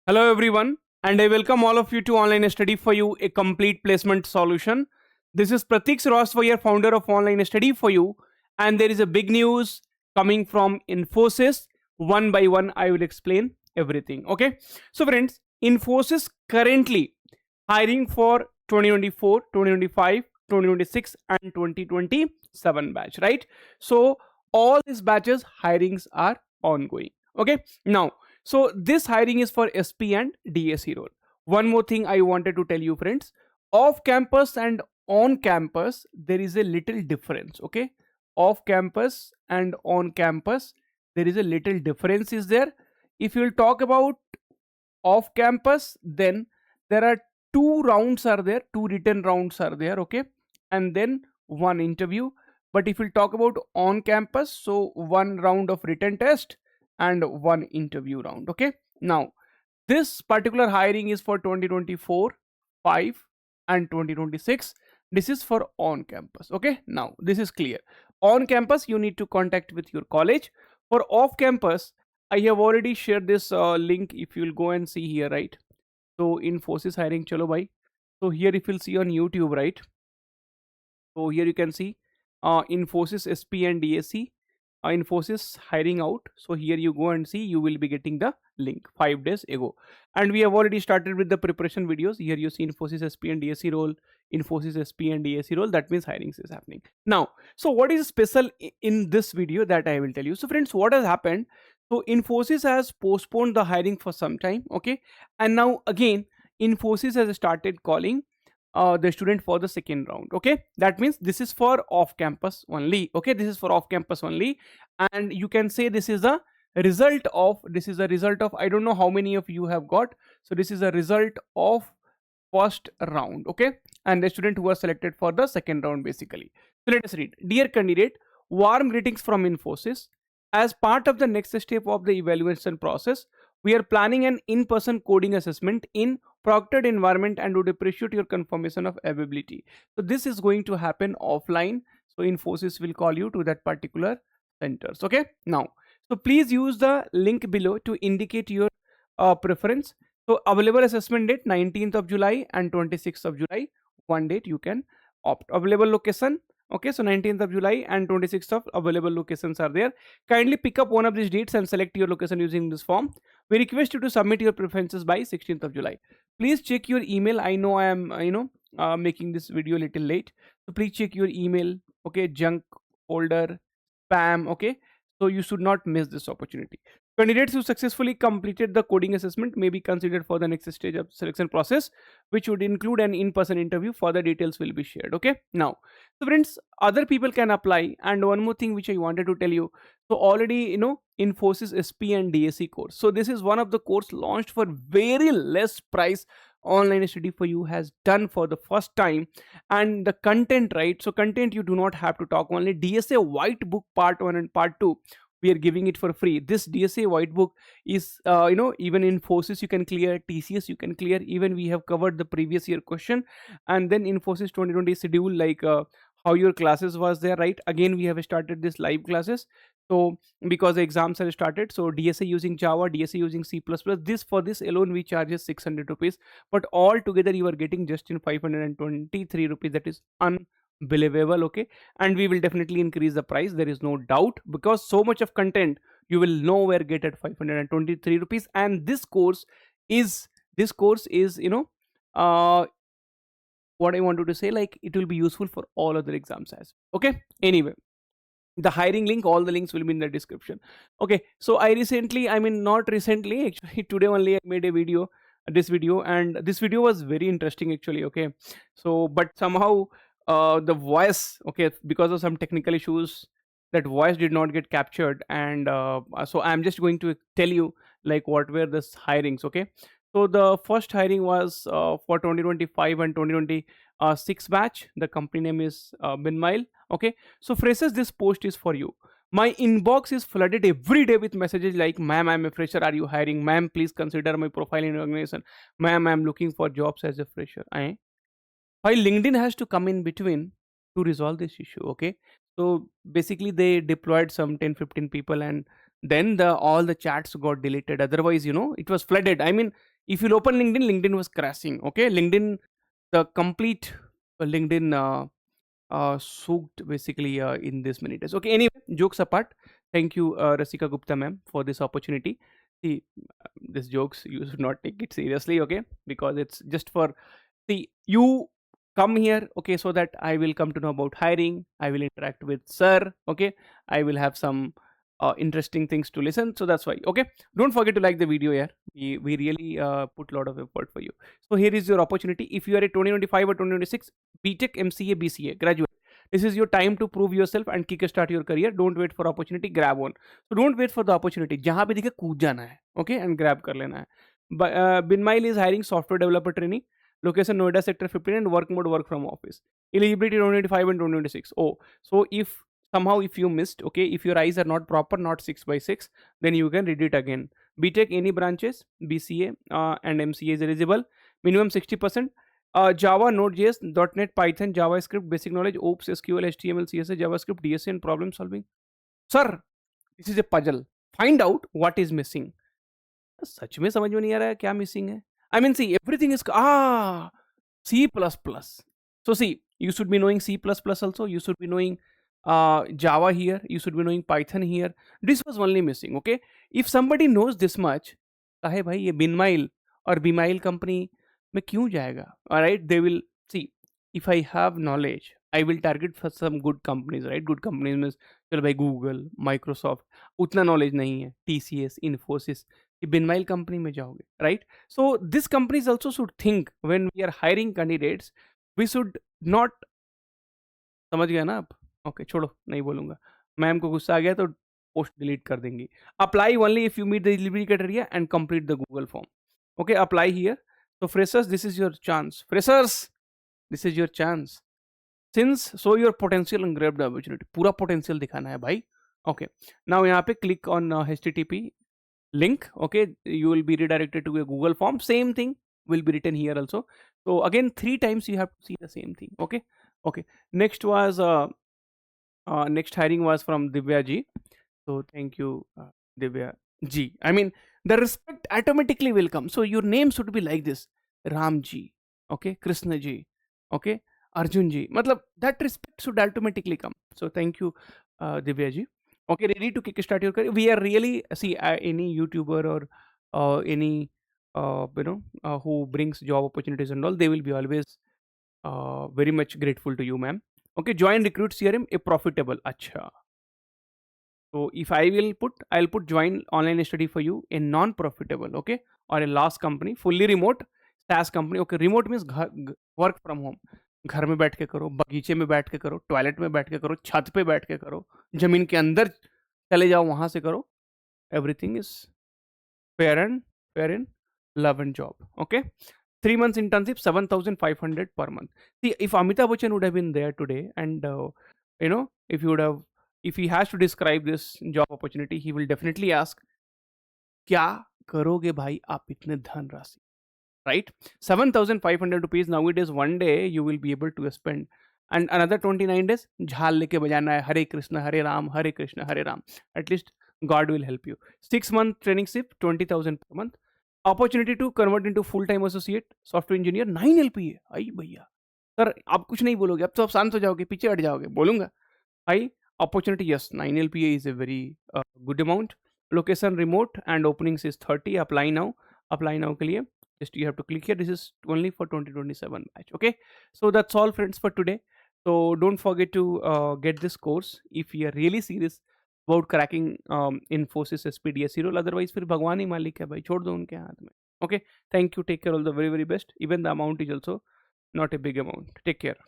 Hello everyone, and I welcome all of you to Online Study for You, a complete placement solution. This is Pratik Suraswayar, founder of Online Study for You, and there is a big news coming from Infosys. One by one, I will explain everything. Okay, so friends, Infosys currently hiring for 2024, 2025, 2026, and 2027 batch, right? So all these batches hirings are ongoing. Okay, now so this hiring is for SP and DSC role. One more thing I wanted to tell you, friends. Off campus and on campus, there is a little difference. Okay, off campus and on campus, there is a little difference. Is there? If you'll talk about off campus, then there are two rounds are there, two written rounds are there. Okay, and then one interview. But if we talk about on campus, so one round of written test and one interview round. Okay, now this particular hiring is for 2024 5 and 2026. This is for on campus. Okay, now this is clear. On campus you need to contact with your college. For off campus, I have already shared this link. If you'll go and see here, right? So Infosys hiring chalo bhai. So here if you'll see on YouTube, right? So here you can see Infosys SP and DSC, Infosys hiring out. So here you go and see, you will be getting the link 5 days ago. And we have already started with the preparation videos. Here you see Infosys SP and DSC role, Infosys SP and DSC role. That means hiring is happening. Now, so what is special in this video that I will tell you? So friends, what has happened? So Infosys has postponed the hiring for some time. Okay. And now again, Infosys has started calling the student for the second round. Okay, that means this is for off campus only. Okay, this is for off campus only, and you can say this is a result of, I don't know how many of you have got. So this is a result of first round. Okay, and the student who was selected for the second round basically. So let us read. Dear candidate, warm greetings from Infosys. As part of the next step of the evaluation process, we are planning an in-person coding assessment in proctored environment and would appreciate your confirmation of availability. So this is going to happen offline. So Infosys will call you to that particular centers. Okay, now so please use the link below to indicate your preference. So available assessment date 19th of July and 26th of July. One date you can opt. Available location. Okay, so 19th of July and 26th of available locations are there. Kindly pick up one of these dates and select your location using this form. We request you to submit your preferences by 16th of July. Please check your email. I know I am making this video a little late, so please check your email. Okay, junk folder, spam. Okay, so you should not miss this opportunity. Candidates who successfully completed the coding assessment may be considered for the next stage of selection process, which would include an in-person interview. Further details will be shared. Okay, now so friends, other people can apply. And one more thing which I wanted to tell you, so already Infosys SP and DSC course, so this is one of the course launched for very less price. Online Study for You has done for the first time. And the content, right? So content, you do not have to talk. Only DSA white book part 1 and part 2, we are giving it for free. This DSA white book is even Infosys you can clear, TCS you can clear. Even we have covered the previous year question. And then Infosys 2020 schedule, like how your classes was there, right? Again we have started this live classes. So because the exams have started, so DSA using Java, DSA using C++, this for this alone we charges 600 rupees, but all together you are getting just in 523 rupees. That is unbelievable. Okay, and we will definitely increase the price, there is no doubt, because so much of content you will nowhere get at 523 rupees. And this course is what I wanted to say, like it will be useful for all other exams as well. Okay, anyway, the hiring link, all the links will be in the description. Okay, so not recently, actually today only I made a video, this video, and this video was very interesting actually. Okay, so but somehow the voice, okay, because of some technical issues, that voice did not get captured. And so I'm just going to tell you like what were this hirings. Okay, so the first hiring was for 2025 and 2026 batch. The company name is Binmile. Okay, so freshers, this post is for you. My inbox is flooded every day with messages like, ma'am, I'm a fresher, are you hiring? Ma'am, please consider my profile in your organization. Ma'am, I'm looking for jobs as a fresher. Why LinkedIn has to come in between to resolve this issue? Okay, so basically they deployed some 10-15 people, and then the all the chats got deleted. Otherwise, it was flooded. I mean, If you'll open LinkedIn, LinkedIn was crashing. Okay, LinkedIn, the complete LinkedIn soaked basically in this many days. Okay, anyway, jokes apart, thank you, Rasika Gupta ma'am, for this opportunity. See, these jokes you should not take it seriously, okay, because it's just for, see, you come here, okay, so that I will come to know about hiring, I will interact with sir, okay, I will have some interesting things to listen, so that's why. Okay, don't forget to like the video here. We really put a lot of effort for you. So here is your opportunity. If you are a 2025 or 2026 BTech, MCA, BCA graduate, this is your time to prove yourself and kickstart your career. Don't wait for opportunity, grab one. So don't wait for the opportunity, जहां पे दिखे कूद जाना है, okay, and grab कर लेना है. But Binmile is hiring software developer trainee. Location Noida Sector 15 and work mode work from office. Eligibility 2025 and 2026. Oh, so if somehow if you missed, okay, if your eyes are not proper, not 6 by 6, then you can read it again. BTech any branches, BCA and MCA is eligible. Minimum 60%. Java, Node.js, .NET, Python, JavaScript, basic knowledge, OOPS, SQL, HTML, CSS, JavaScript, DSA, and problem solving. Sir, this is a puzzle. Find out what is missing. सच में समझ में नहीं आ रहा है क्या missing है. I mean, see, everything is C++. So see, you should be knowing C++ also. You should be knowing Java here. You should be knowing Python here. This was only missing. Okay, if somebody knows this much, काहे भाई ये Binmile और Bmile company में क्यों जाएगा? All right, they will see. If I have knowledge, I will target for some good companies, right? Good companies means चलो भाई Google, Microsoft. उतना knowledge नहीं है. TCS, Infosys. कि Binmile कंपनी में जाओगे, right? So this companies also should think when we are hiring candidates, we should not, समझ गया ना आप? ओके, छोड़ो, नहीं बोलूंगा. मैम को गुस्सा आ गया तो पोस्ट डिलीट कर देंगी. Apply only if you meet the eligibility criteria and complete the Google form. Okay, apply here. So freshers, this is your chance. Freshers, this is your chance. Since so your potential and grab the opportunity. पूरा potential दिखाना है भाई. Okay. Now यहाँ पे click on HTTP link. Okay, you will be redirected to a Google form. Same thing will be written here also. So again 3 times you have to see the same thing. Okay. Okay, next was next hiring was from Divya ji. So thank you, Divya ji. I mean, the respect automatically will come. So your name should be like this: Ram ji, okay, Krishna ji, okay, Arjun ji. Matlab that respect should automatically come. So thank you, Divya ji. Okay, ready to kickstart your career. We are really, see, any YouTuber or any who brings job opportunities and all, they will be always very much grateful to you, ma'am. Okay, join recruit CRM a profitable. Acha. So if I'll put join online study for you a non-profitable, okay, or a last company, fully remote SaaS company. Okay, remote means work from home. घर में बैठ के करो, बगीचे में बैठ के करो, टॉयलेट में बैठ के करो, छत पे बैठ के करो, जमीन के अंदर चले जाओ, वहां से करो. Everything is fair in love and job. Okay, 3 months internship, 7,500 per month. See, if Amitabh Bachchan would have been there today, and if he has to describe this job opportunity, he will definitely ask, क्या करोगे भाई आप इतने धन राशि, right? 7,500 rupees nowadays, one day you will be able to spend, and another 29 days झाल लेके बजाना है, हरे कृष्ण हरे राम, हरे कृष्ण हरे Ram. At least God will help you. 6-month trainingship, 20,000 per month. Opportunity to convert into full-time associate software engineer, 9 LPA. आई भैया, sir आप कुछ नहीं बोलोगे, अब तो आप शांत हो जाओगे, पीछे हट जाओगे. बोलूंगा आई opportunity, yes, 9 LPA is a very good amount. Location remote and openings is 30. Apply now के लिए just you have to click here. This is only for 2027 batch. Okay, so that's all friends for today. So don't forget to get this course if you are really serious about cracking Infosys SPDSC role. Otherwise फिर भगवान ही मालिक है भाई, छोड़ दो उनके हाथ में. Okay, thank you, take care, all the very very best. Even the amount is also not a big amount. Take care.